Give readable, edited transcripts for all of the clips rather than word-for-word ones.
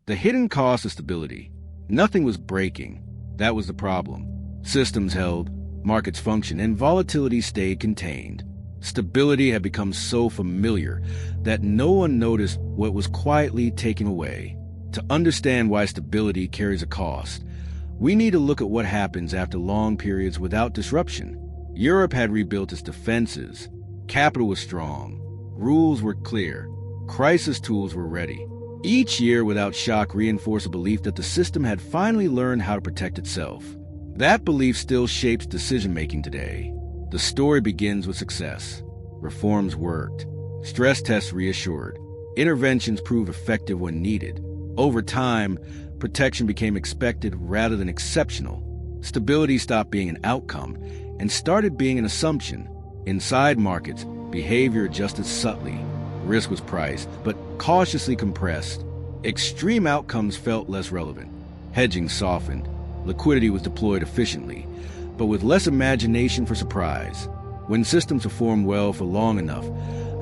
The hidden cost of stability. Nothing was breaking. That was the problem. Systems held, markets functioned, and volatility stayed contained. Stability had become so familiar that no one noticed what was quietly taken away. To understand why stability carries a cost, we need to look at what happens after long periods without disruption. Europe had rebuilt its defenses. Capital was strong. Rules were clear. Crisis tools were ready. Each year without shock reinforced a belief that the system had finally learned how to protect itself. That belief still shapes decision-making today. The story begins with success. Reforms worked. Stress tests reassured. Interventions proved effective when needed. Over time, protection became expected rather than exceptional. Stability stopped being an outcome and started being an assumption. Inside markets, behavior adjusted subtly. Risk was priced, but cautiously compressed. Extreme outcomes felt less relevant. Hedging softened. Liquidity was deployed efficiently, but with less imagination for surprise. When systems perform well for long enough,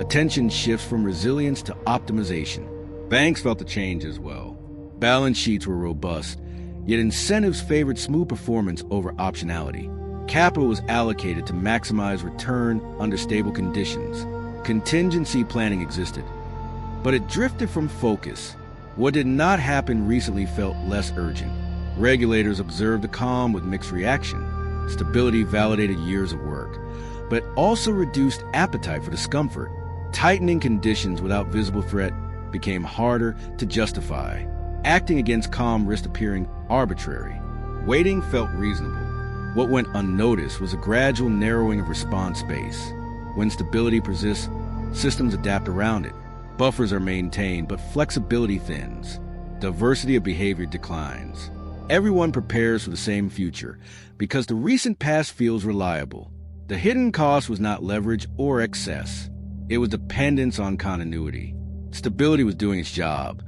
attention shifts from resilience to optimization. Banks felt the change as well. Balance sheets were robust, yet incentives favored smooth performance over optionality. Capital was allocated to maximize return under stable conditions. Contingency planning existed, but it drifted from focus. What did not happen recently felt less urgent. Regulators observed the calm with mixed reaction. Stability validated years of work, but also reduced appetite for discomfort. Tightening conditions without visible threat became harder to justify. Acting against calm risked appearing arbitrary. Waiting felt reasonable. What went unnoticed was a gradual narrowing of response space. When stability persists, systems adapt around it. Buffers are maintained, but flexibility thins. Diversity of behavior declines. Everyone prepares for the same future because the recent past feels reliable. The hidden cost was not leverage or excess. It was dependence on continuity. Stability was doing its job,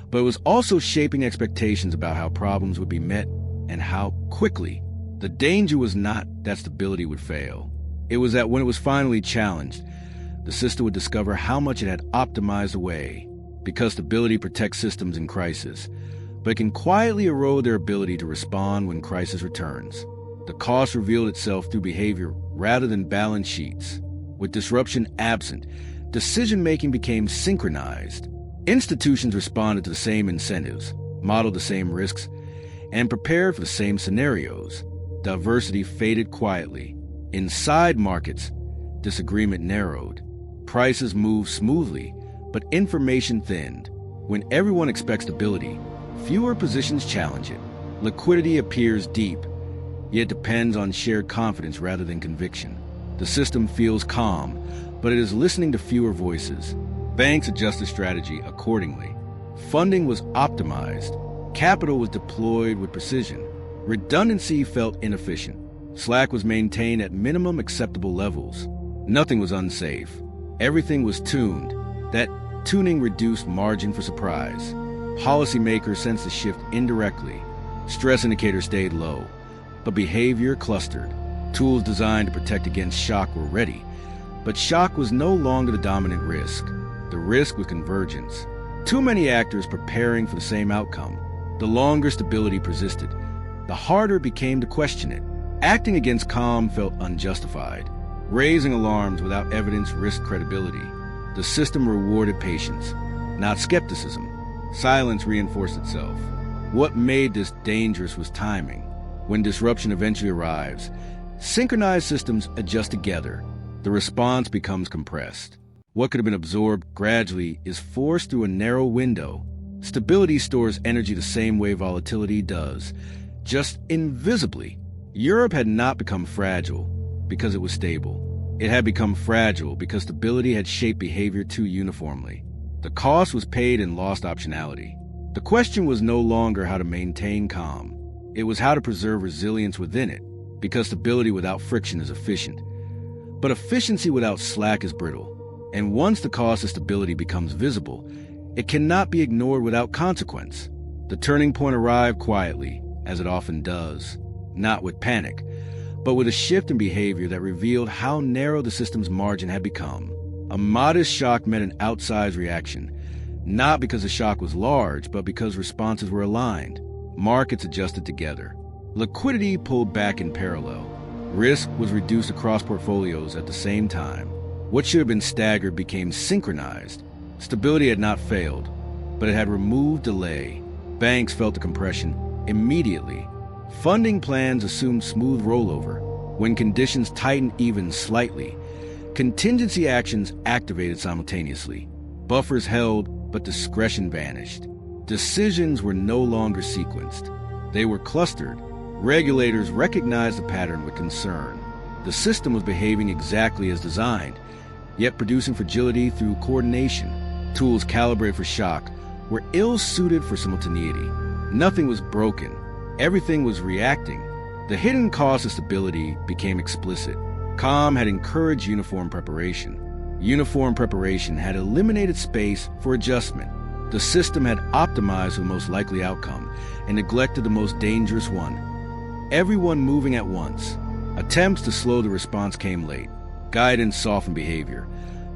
but it was also shaping expectations about how problems would be met and how quickly. The danger was not that stability would fail. It was that when it was finally challenged, the system would discover how much it had optimized away. Because stability protects systems in crisis, but it can quietly erode their ability to respond when crisis returns. The cost revealed itself through behavior rather than balance sheets. With disruption absent, decision-making became synchronized. Institutions responded to the same incentives, modeled the same risks, and prepared for the same scenarios. Diversity faded quietly. Inside markets, disagreement narrowed. Prices moved smoothly, but information thinned. When everyone expects stability, fewer positions challenge it. Liquidity appears deep, yet depends on shared confidence rather than conviction. The system feels calm, but it is listening to fewer voices. Banks adjusted strategy accordingly. Funding was optimized. Capital was deployed with precision. Redundancy felt inefficient. Slack was maintained at minimum acceptable levels. Nothing was unsafe. Everything was tuned. That tuning reduced margin for surprise. Policymakers sensed the shift indirectly. Stress indicators stayed low, but behavior clustered. Tools designed to protect against shock were ready, but shock was no longer the dominant risk. The risk was convergence. Too many actors preparing for the same outcome. The longer stability persisted, the harder it became to question it. Acting against calm felt unjustified. Raising alarms without evidence risked credibility. The system rewarded patience, not skepticism. Silence reinforced itself. What made this dangerous was timing. When disruption eventually arrives, synchronized systems adjust together. The response becomes compressed. What could have been absorbed gradually is forced through a narrow window. Stability stores energy the same way volatility does, just invisibly. Europe had not become fragile because it was stable. It had become fragile because stability had shaped behavior too uniformly. The cost was paid in lost optionality. The question was no longer how to maintain calm. It was how to preserve resilience within it, because stability without friction is efficient. But efficiency without slack is brittle. And once the cost of stability becomes visible, it cannot be ignored without consequence. The turning point arrived quietly, as it often does, not with panic, but with a shift in behavior that revealed how narrow the system's margin had become. A modest shock met an outsized reaction, Not because the shock was large, but because responses were aligned. Markets adjusted together. Liquidity pulled back in parallel. Risk was reduced across portfolios at the same time. What should have been staggered became synchronized. Stability had not failed, but it had removed delay. Banks felt the compression immediately. Funding plans assumed smooth rollover. When conditions tightened even slightly, contingency actions activated simultaneously. Buffers held, but discretion vanished. Decisions were no longer sequenced. They were clustered. Regulators recognized the pattern with concern. The system was behaving exactly as designed, yet producing fragility through coordination. Tools calibrated for shock were ill-suited for simultaneity. Nothing was broken. Everything was reacting. The hidden cost of stability became explicit. Calm had encouraged uniform preparation. Uniform preparation had eliminated space for adjustment. The system had optimized for the most likely outcome and neglected the most dangerous one. Everyone moving at once. Attempts to slow the response came late. Guidance softened behavior,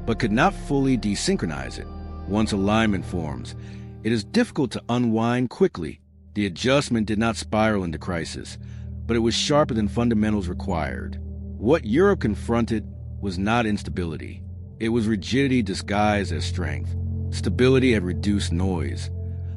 but could not fully desynchronize it. Once alignment forms, it is difficult to unwind quickly. The adjustment did not spiral into crisis, but it was sharper than fundamentals required. What Europe confronted was not instability. It was rigidity disguised as strength. Stability had reduced noise,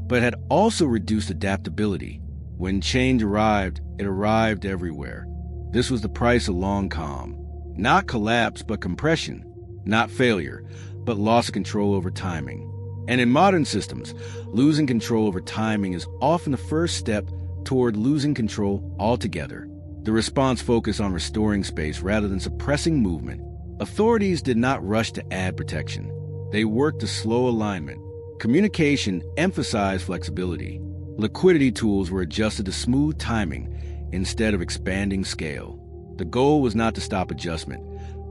but had also reduced adaptability. When change arrived, it arrived everywhere. This was the price of long calm. Not collapse, but compression. Not failure, but loss of control over timing. And in modern systems, losing control over timing is often the first step toward losing control altogether. The response focused on restoring space rather than suppressing movement. Authorities did not rush to add protection. They worked to slow alignment. Communication emphasized flexibility. Liquidity tools were adjusted to smooth timing instead of expanding scale. The goal was not to stop adjustment,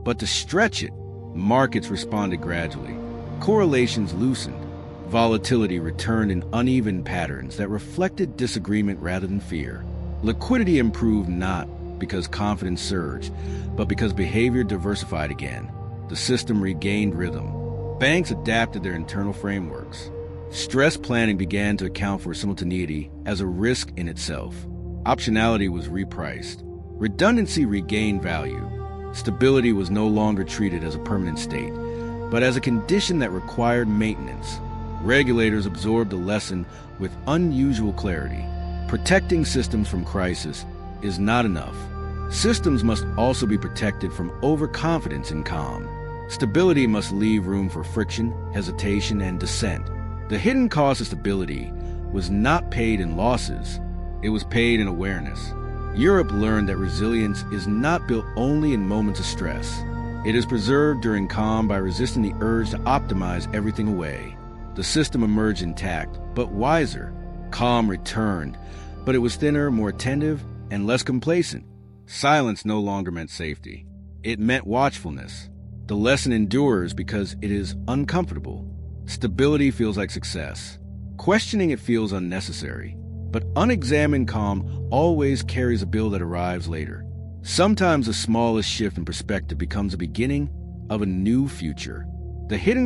but to stretch it. Markets responded gradually. Correlations loosened. Volatility returned in uneven patterns that reflected disagreement rather than fear. Liquidity improved not because confidence surged, but because behavior diversified again. The system regained rhythm. Banks adapted their internal frameworks. Stress planning began to account for simultaneity as a risk in itself. Optionality was repriced. Redundancy regained value. Stability was no longer treated as a permanent state, but as a condition that required maintenance. Regulators absorbed the lesson with unusual clarity. Protecting systems from crisis is not enough. Systems must also be protected from overconfidence in calm. Stability must leave room for friction, hesitation, and dissent. The hidden cost of stability was not paid in losses. It was paid in awareness. Europe learned that resilience is not built only in moments of stress. It is preserved during calm by resisting the urge to optimize everything away. The system emerged intact, but wiser. Calm returned, but it was thinner, more attentive, and less complacent. Silence no longer meant safety. It meant watchfulness. The lesson endures because it is uncomfortable. Stability feels like success. Questioning it feels unnecessary. But unexamined calm always carries a bill that arrives later. Sometimes the smallest shift in perspective becomes the beginning of a new future. The hidden